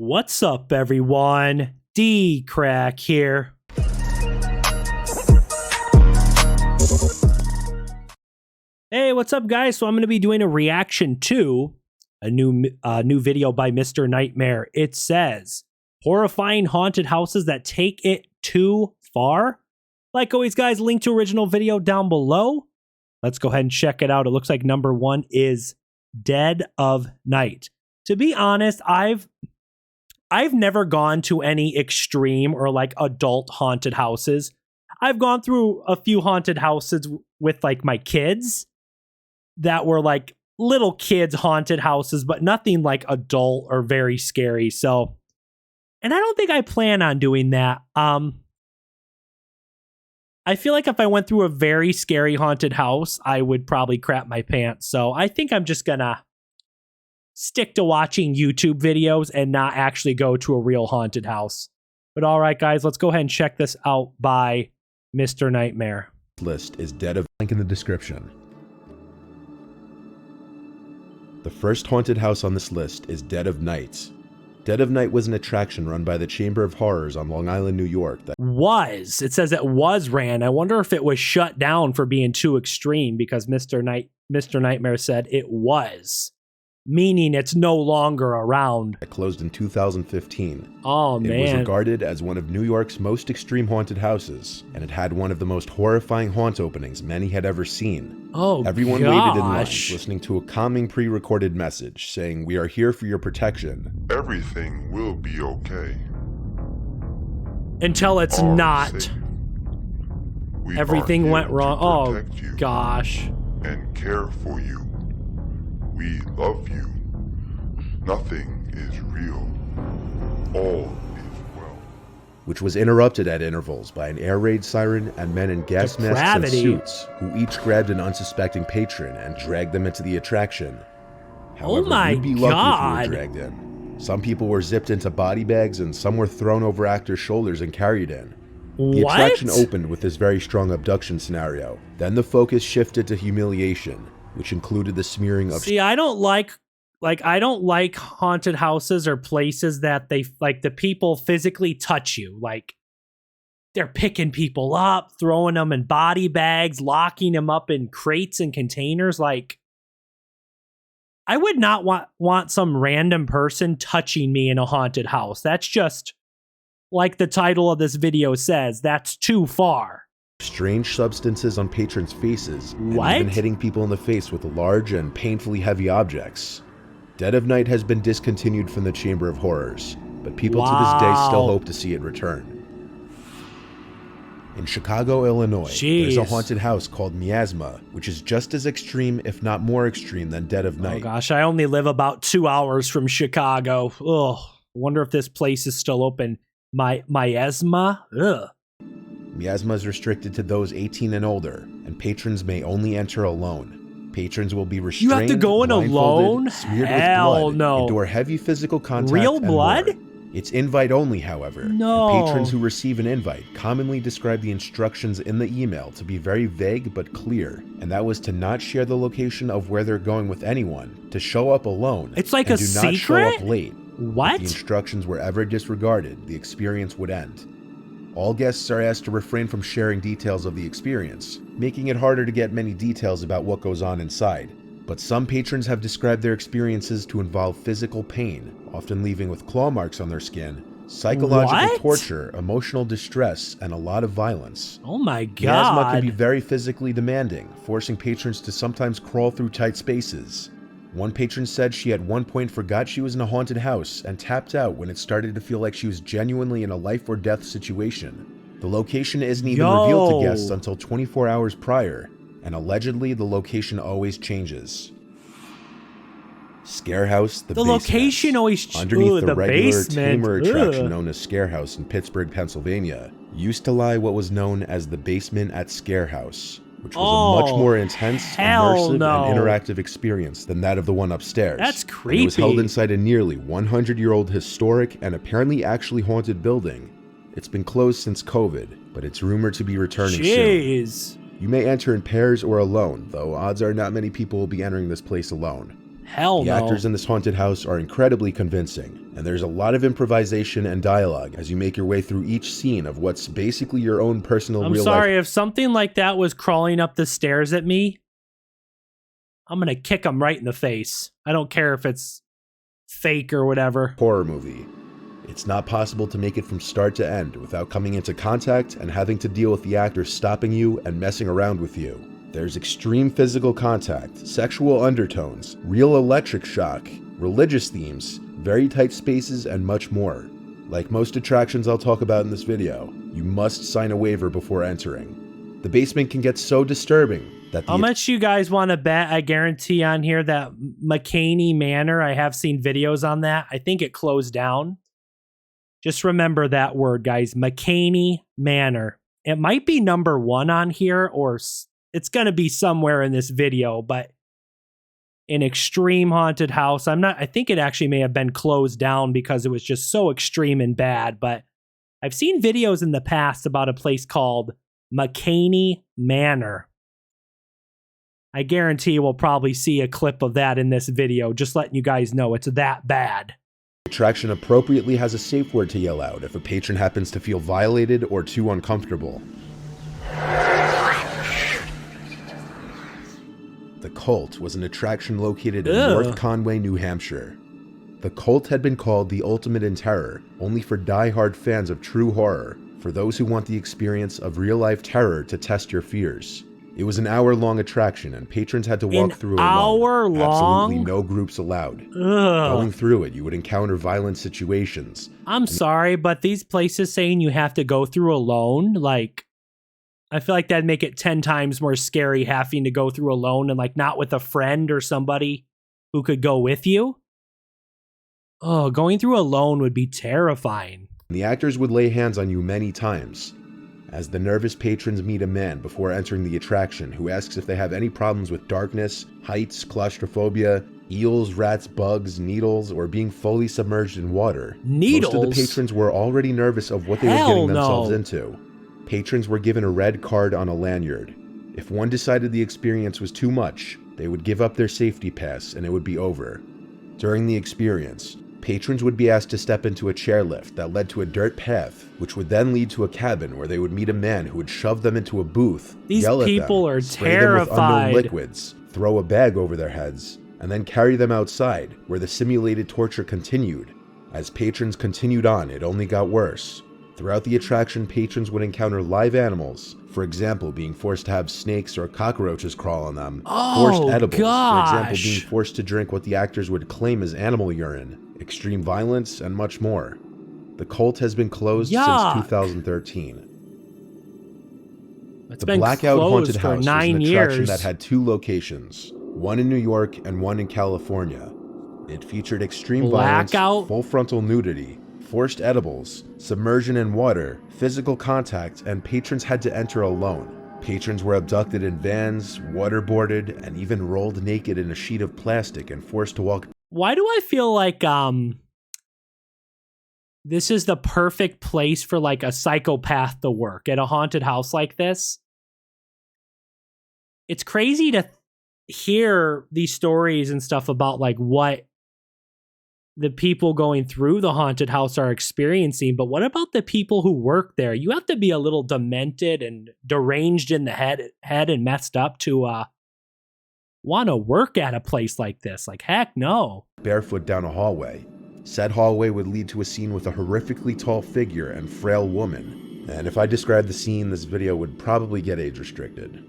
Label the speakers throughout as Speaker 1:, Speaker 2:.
Speaker 1: What's up, everyone? DKRACK here. Hey, what's up, guys? So I'm going to be doing a reaction to a new video by Mr. Nightmare. It says, horrifying haunted houses that take it too far. Like always, guys, link to original video down below. Let's go ahead and check it out. It looks like number one is Dead of Night. To be honest, I've never gone to any extreme or like adult haunted houses. I've gone through a few haunted houses with like my kids that were like little kids haunted houses, but nothing like adult or very scary. So, and I don't think I plan on doing that. I feel like if I went through a very scary haunted house, I would probably crap my pants. So I think I'm just gonna stick to watching YouTube videos and not actually go to a real haunted house. But all right, guys, let's go ahead and check this out by Mr. Nightmare.
Speaker 2: List is Dead of Link in the description. The first haunted house on this list is Dead of Night. Dead of Night was an attraction run by the Chamber of Horrors on Long Island, New York.
Speaker 1: It says it was ran. I wonder if it was shut down for being too extreme, because Mr. Nightmare said it was, meaning it's no longer around.
Speaker 2: It closed in 2015.
Speaker 1: Oh, man.
Speaker 2: It was regarded as one of New York's most extreme haunted houses, and it had one of the most horrifying haunt openings many had ever seen.
Speaker 1: Oh,
Speaker 2: Everyone
Speaker 1: gosh.
Speaker 2: waited in line, listening to a calming pre-recorded message saying, "We are here for your protection.
Speaker 3: Everything will be okay.
Speaker 1: Until it's
Speaker 3: All
Speaker 1: not.
Speaker 3: safe. We
Speaker 1: Everything
Speaker 3: are
Speaker 1: went
Speaker 3: here
Speaker 1: wrong.
Speaker 3: to
Speaker 1: Oh,
Speaker 3: protect you
Speaker 1: gosh.
Speaker 3: and care for you. We love you. Nothing is real. All is well."
Speaker 2: Which was interrupted at intervals by an air raid siren and men in gas masks and
Speaker 1: Depravity.
Speaker 2: suits who each grabbed an unsuspecting patron and dragged them into the attraction. However,
Speaker 1: my
Speaker 2: you'd be lucky
Speaker 1: God.
Speaker 2: if you were dragged in. Some people were zipped into body bags and some were thrown over actors' shoulders and carried in. The
Speaker 1: What?
Speaker 2: attraction opened with this very strong abduction scenario. Then the focus shifted to humiliation, which included the smearing of
Speaker 1: See, I don't like haunted houses or places that the people physically touch you. Like, they're picking people up, throwing them in body bags, locking them up in crates and containers. Like, I would not want some random person touching me in a haunted house. That's just, like the title of this video says, that's too far.
Speaker 2: strange substances on patrons' faces,
Speaker 1: What?
Speaker 2: and even hitting people in the face with large and painfully heavy objects. Dead of Night has been discontinued from the Chamber of Horrors, but people to this day still hope to see it return. In Chicago, Illinois, there's a haunted house called Miasma, which is just as extreme, if not more extreme, than Dead of Night.
Speaker 1: Oh gosh, I only live about 2 hours from Chicago. Ugh. I wonder if this place is still open. Miasma? Ugh.
Speaker 2: Miasma is restricted to those 18 and older, and patrons may only enter alone. Patrons will be restrained,
Speaker 1: You have to go in
Speaker 2: blindfolded,
Speaker 1: alone?
Speaker 2: smeared
Speaker 1: Hell
Speaker 2: with blood,
Speaker 1: no.
Speaker 2: endure heavy physical contact,
Speaker 1: Real
Speaker 2: and
Speaker 1: blood?
Speaker 2: more. It's invite only, however.
Speaker 1: No.
Speaker 2: And patrons who receive an invite commonly describe the instructions in the email to be very vague but clear, and that was to not share the location of where they're going with anyone, to show up alone,
Speaker 1: It's like
Speaker 2: and
Speaker 1: a
Speaker 2: do not show
Speaker 1: secret?
Speaker 2: up late.
Speaker 1: What?
Speaker 2: If the instructions were ever disregarded, the experience would end. All guests are asked to refrain from sharing details of the experience, making it harder to get many details about what goes on inside. But some patrons have described their experiences to involve physical pain, often leaving with claw marks on their skin, psychological
Speaker 1: What?
Speaker 2: torture, emotional distress, and a lot of violence.
Speaker 1: Oh my
Speaker 2: Miasma can
Speaker 1: god.
Speaker 2: be very physically demanding, forcing patrons to sometimes crawl through tight spaces. One patron said she at one point forgot she was in a haunted house and tapped out when it started to feel like she was genuinely in a life or death situation. The location isn't even revealed to guests until 24 hours prior, and allegedly the location always changes. Scarehouse, the basement.
Speaker 1: location always
Speaker 2: Underneath the
Speaker 1: the
Speaker 2: regular
Speaker 1: basement.
Speaker 2: tamer attraction
Speaker 1: Ugh.
Speaker 2: known as Scarehouse in Pittsburgh, Pennsylvania, used to lie what was known as the basement at Scarehouse, which was a much more intense, immersive, and interactive experience than that of the one upstairs.
Speaker 1: That's
Speaker 2: And
Speaker 1: creepy.
Speaker 2: it was held inside a nearly 100-year-old historic and apparently actually haunted building. It's been closed since COVID, but it's rumored to be returning soon.
Speaker 1: Jeez.
Speaker 2: You may enter in pairs or alone, though odds are not many people will be entering this place alone.
Speaker 1: Hell
Speaker 2: The
Speaker 1: no.
Speaker 2: actors in this haunted house are incredibly convincing, and there's a lot of improvisation and dialogue as you make your way through each scene of what's basically your own personal
Speaker 1: I'm
Speaker 2: real
Speaker 1: sorry,
Speaker 2: life
Speaker 1: if something like that was crawling up the stairs at me, I'm gonna kick him right in the face. I don't care if it's fake or whatever.
Speaker 2: horror movie. It's not possible to make it from start to end without coming into contact and having to deal with the actors stopping you and messing around with you. There's extreme physical contact, sexual undertones, real electric shock, religious themes, very tight spaces, and much more. Like most attractions I'll talk about in this video, you must sign a waiver before entering. The basement can get so disturbing that
Speaker 1: How much you guys want to bet? I guarantee on here that McCaney Manor, I have seen videos on that. I think it closed down. Just remember that word, guys. McCaney Manor. It might be number 1 on here, or it's going to be somewhere in this video, but an extreme haunted house. I think it actually may have been closed down because it was just so extreme and bad, but I've seen videos in the past about a place called McCaney Manor. I guarantee we'll probably see a clip of that in this video, just letting you guys know it's that bad.
Speaker 2: The attraction appropriately has a safe word to yell out if a patron happens to feel violated or too uncomfortable. The Cult was an attraction located in North Conway, New Hampshire. The Cult had been called the ultimate in terror, only for die-hard fans of true horror, for those who want the experience of real-life terror to test your fears. It was an hour-long attraction, and patrons had to walk through it alone. Absolutely no groups allowed. Going through it, you would encounter violent situations.
Speaker 1: I'm sorry, but these places saying you have to go through alone, like, I feel like that'd make it 10 times more scary having to go through alone and like not with a friend or somebody who could go with you. Oh, going through alone would be terrifying.
Speaker 2: The actors would lay hands on you many times, as the nervous patrons meet a man before entering the attraction who asks if they have any problems with darkness, heights, claustrophobia, eels, rats, bugs, needles, or being fully submerged in water.
Speaker 1: Needles?
Speaker 2: Most of the patrons were already nervous of what they were getting themselves into. Patrons were given a red card on a lanyard. If one decided the experience was too much, they would give up their safety pass and it would be over. During the experience, patrons would be asked to step into a chairlift that led to a dirt path, which would then lead to a cabin where they would meet a man who would shove them into a booth, yell at them, spray them with unknown liquids, throw a bag over their heads, and then carry them outside, where the simulated torture continued. As patrons continued on, it only got worse. Throughout the attraction, patrons would encounter live animals, for example, being forced to have snakes or cockroaches crawl on them, forced edibles, for example, being forced to drink what the actors would claim as animal urine, extreme violence, and much more. The Cult has been closed since 2013. The Blackout Haunted House was an attraction that had 2 locations, one in New York and one in California. It featured extreme violence, full frontal nudity, forced edibles, submersion in water, physical contact, and patrons had to enter alone. Patrons were abducted in vans, waterboarded, and even rolled naked in a sheet of plastic and forced to walk.
Speaker 1: Why do I feel like this is the perfect place for like a psychopath to work at a haunted house like this? It's crazy to hear these stories and stuff about like what the people going through the haunted house are experiencing, but what about the people who work there? You have to be a little demented and deranged in the head and messed up to want to work at a place like this. Like, heck no.
Speaker 2: Barefoot down a hallway. Said hallway would lead to a scene with a horrifically tall figure and frail woman. And if I described the scene, this video would probably get age restricted.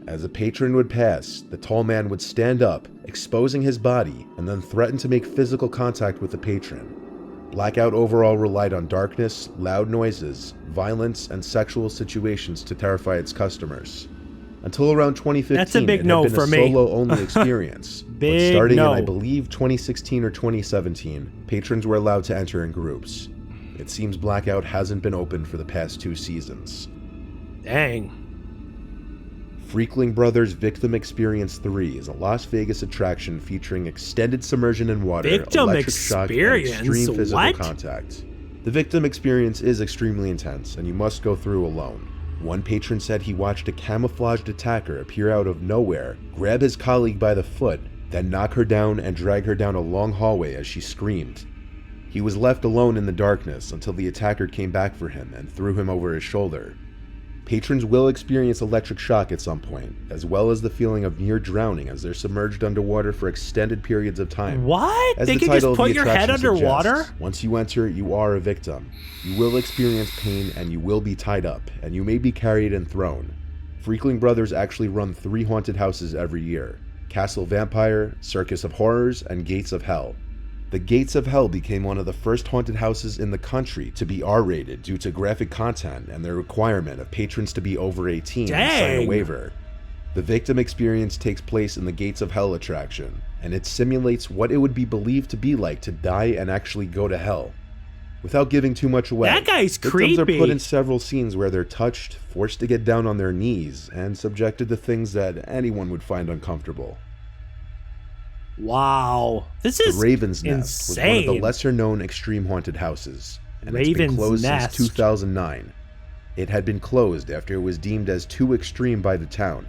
Speaker 2: As a patron would pass, the tall man would stand up, exposing his body, and then threaten to make physical contact with the patron. Blackout overall relied on darkness, loud noises, violence, and sexual situations to terrify its customers. Until around 2015,
Speaker 1: that's a big no for me.
Speaker 2: Solo-only experience. But starting in, I believe, 2016 or 2017, patrons were allowed to enter in groups. It seems Blackout hasn't been open for the past 2 seasons.
Speaker 1: Dang.
Speaker 2: Freakling Brothers Victim Experience 3 is a Las Vegas attraction featuring extended submersion in water, electric shock, and extreme physical contact. The Victim Experience is extremely intense, and you must go through alone. One patron said he watched a camouflaged attacker appear out of nowhere, grab his colleague by the foot, then knock her down and drag her down a long hallway as she screamed. He was left alone in the darkness until the attacker came back for him and threw him over his shoulder. Patrons will experience electric shock at some point, as well as the feeling of near drowning as they're submerged underwater for extended periods of time.
Speaker 1: What?
Speaker 2: As
Speaker 1: They
Speaker 2: the
Speaker 1: can
Speaker 2: title
Speaker 1: just
Speaker 2: of
Speaker 1: put
Speaker 2: the
Speaker 1: your head
Speaker 2: attraction
Speaker 1: underwater?
Speaker 2: suggests, once you enter, you are a victim. You will experience pain and you will be tied up, and you may be carried and thrown. Freakling Brothers actually run 3 haunted houses every year: Castle Vampire, Circus of Horrors, and Gates of Hell. The Gates of Hell became one of the first haunted houses in the country to be R-rated due to graphic content and their requirement of patrons to be over 18 and sign a waiver. The victim experience takes place in the Gates of Hell attraction, and it simulates what it would be believed to be like to die and actually go to hell. Without giving too much away,
Speaker 1: That guy's
Speaker 2: victims
Speaker 1: creepy.
Speaker 2: are put in several scenes where they're touched, forced to get down on their knees, and subjected to things that anyone would find uncomfortable.
Speaker 1: Wow. This is
Speaker 2: The Raven's Nest was one of the
Speaker 1: insane.
Speaker 2: lesser-known extreme haunted houses, and it's been
Speaker 1: Raven's
Speaker 2: closed
Speaker 1: Nest.
Speaker 2: since 2009. It had been closed after it was deemed as too extreme by the town.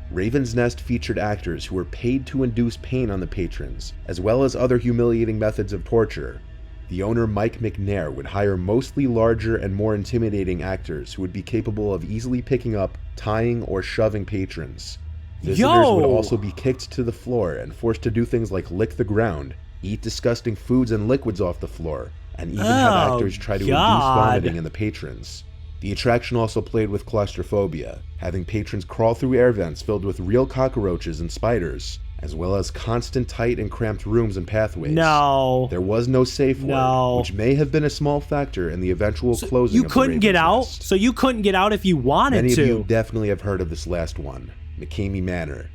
Speaker 2: Raven's Nest featured actors who were paid to induce pain on the patrons, as well as other humiliating methods of torture. The owner, Mike McNair, would hire mostly larger and more intimidating actors who would be capable of easily picking up, tying, or shoving patrons. Visitors would also be kicked to the floor and forced to do things like lick the ground, eat disgusting foods and liquids off the floor, and even have actors try to induce vomiting in the patrons. The attraction also played with claustrophobia, having patrons crawl through air vents filled with real cockroaches and spiders, as well as constant tight and cramped rooms and pathways.
Speaker 1: No.
Speaker 2: There was no safe word, which may have been a small factor in the eventual closing
Speaker 1: You
Speaker 2: of the
Speaker 1: couldn't get
Speaker 2: Raven's
Speaker 1: out?
Speaker 2: Nest.
Speaker 1: So you couldn't get out if you wanted
Speaker 2: Many
Speaker 1: to.
Speaker 2: of you definitely have heard of this last one, McCamey Manor.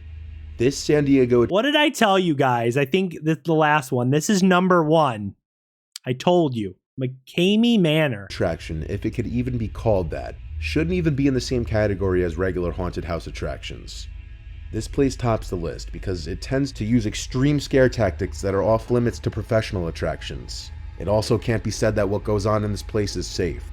Speaker 2: This San Diego...
Speaker 1: What did I tell you guys? I think this the last one. This is number 1. I told you. McCamey Manor.
Speaker 2: attraction, if it could even be called that, shouldn't even be in the same category as regular haunted house attractions. This place tops the list because it tends to use extreme scare tactics that are off limits to professional attractions. It also can't be said that what goes on in this place is safe.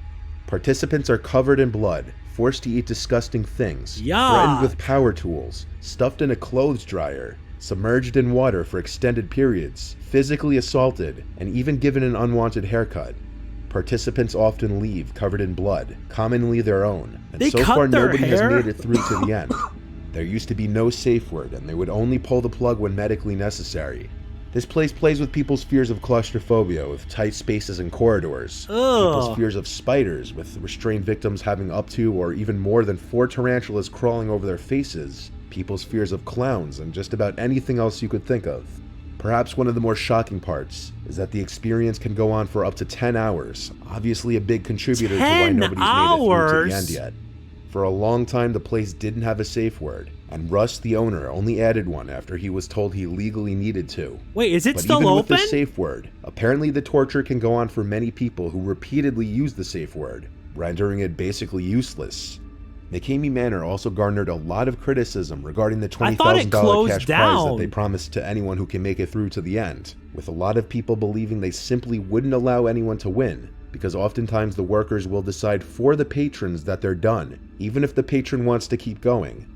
Speaker 2: Participants are covered in blood, forced to eat disgusting things, threatened with power tools, stuffed in a clothes dryer, submerged in water for extended periods, physically assaulted, and even given an unwanted haircut. Participants often leave covered in blood, commonly their own, and so far nobody has made it through to the end. There used to be no safe word, and they would only pull the plug when medically necessary. This place plays with people's fears of claustrophobia with tight spaces and corridors, people's fears of spiders with restrained victims having up to or even more than 4 tarantulas crawling over their faces, people's fears of clowns, and just about anything else you could think of. Perhaps one of the more shocking parts is that the experience can go on for up to 10 hours, obviously a big contributor to why nobody's made it through to the end yet. For a long time, the place didn't have a safe word, and Russ, the owner, only added one after he was told he legally needed to.
Speaker 1: Wait, is it
Speaker 2: But
Speaker 1: still
Speaker 2: even
Speaker 1: open?
Speaker 2: with the safe word, apparently the torture can go on for many people who repeatedly use the safe word, rendering it basically useless. McCamey Manor also garnered a lot of criticism regarding the $20,000 cash prize that they promised to anyone who can make it through to the end, with a lot of people believing they simply wouldn't allow anyone to win, because oftentimes the workers will decide for the patrons that they're done, even if the patron wants to keep going.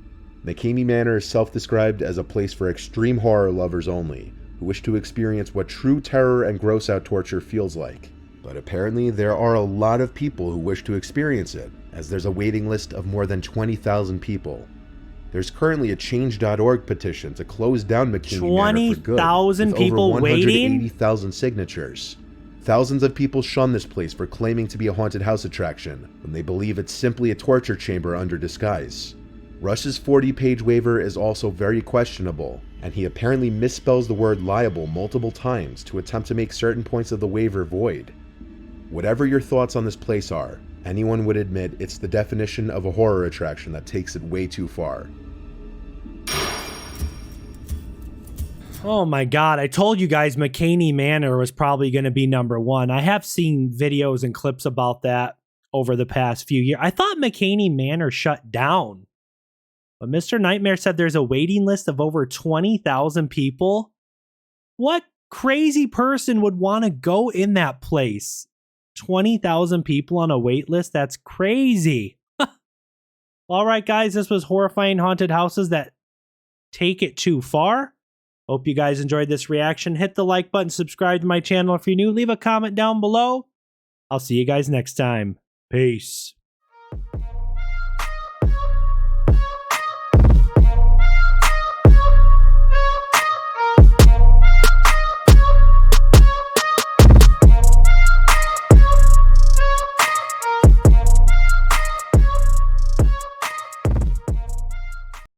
Speaker 2: McCamey Manor is self-described as a place for extreme horror lovers only, who wish to experience what true terror and gross-out torture feels like. But apparently there are a lot of people who wish to experience it, as there's a waiting list of more than 20,000 people. There's currently a Change.org petition to close down McCamey Manor for good,
Speaker 1: 20,000
Speaker 2: with
Speaker 1: people
Speaker 2: over
Speaker 1: waiting?
Speaker 2: 180,000 signatures. Thousands of people shun this place for claiming to be a haunted house attraction, when they believe it's simply a torture chamber under disguise. Rush's 40-page waiver is also very questionable, and he apparently misspells the word liable multiple times to attempt to make certain points of the waiver void. Whatever your thoughts on this place are, anyone would admit it's the definition of a horror attraction that takes it way too far.
Speaker 1: Oh my god, I told you guys McCamey Manor was probably going to be number 1. I have seen videos and clips about that over the past few years. I thought McCamey Manor shut down. But Mr. Nightmare said there's a waiting list of over 20,000 people. What crazy person would want to go in that place? 20,000 people on a wait list? That's crazy. All right, guys, this was Horrifying Haunted Houses that take it too far. Hope you guys enjoyed this reaction. Hit the like button, subscribe to my channel if you're new, leave a comment down below. I'll see you guys next time. Peace.